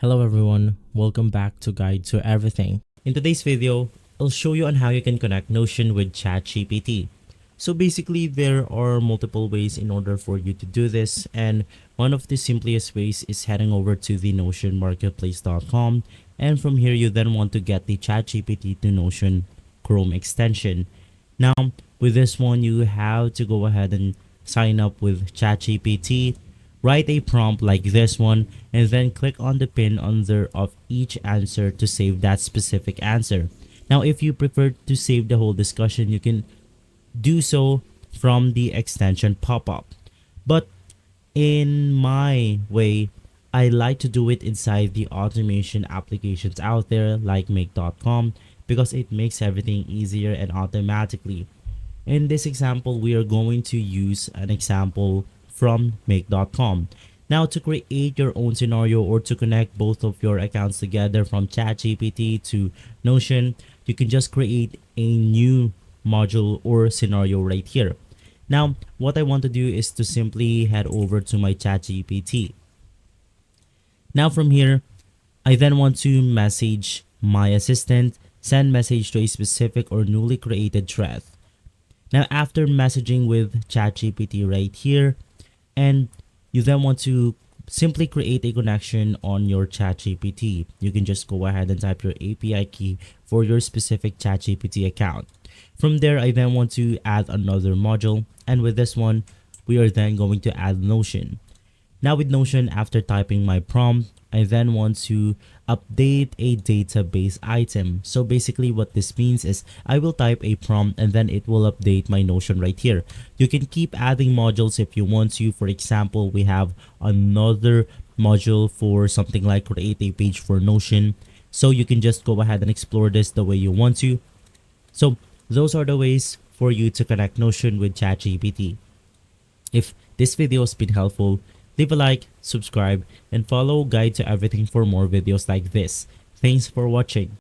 Hello everyone, welcome back to Guide to Everything. In today's video, I'll show you on how you can connect Notion with ChatGPT. So basically, there are multiple ways in order for you to do this, and one of the simplest ways is heading over to the notionmarketplace.com, and from here you then want to get the ChatGPT to Notion Chrome extension. Now, with this one, you have to go ahead and sign up with ChatGPT. Write a prompt like this one and then click on the pin under of each answer to save that specific answer. Now, if you prefer to save the whole discussion, you can do so from the extension pop-up. But in my way, I like to do it inside the automation applications out there like make.com because it makes everything easier and automatically. In this example, we are going to use an example from make.com. Now, to create your own scenario or to connect both of your accounts together from ChatGPT to Notion, you can just create a new module or scenario right here. Now, what I want to do is to simply head over to my ChatGPT. Now from here, I then want to message my assistant, send message to a specific or newly created thread. Now, after messaging with ChatGPT right here, and you then want to simply create a connection on your ChatGPT, you can just go ahead and type your API key for your specific ChatGPT account. From there, I then want to add another module, and with this one, we are then going to add Notion. Now with Notion, after typing my prompt, I then want to update a database item. So basically what this means is I will type a prompt and then it will update my Notion right here. You can keep adding modules if you want to. For example, we have another module for something like create a page for Notion. So you can just go ahead and explore this the way you want to. So those are the ways for you to connect Notion with ChatGPT. If this video has been helpful, leave a like, subscribe, and follow Guide to Everything for more videos like this. Thanks for watching.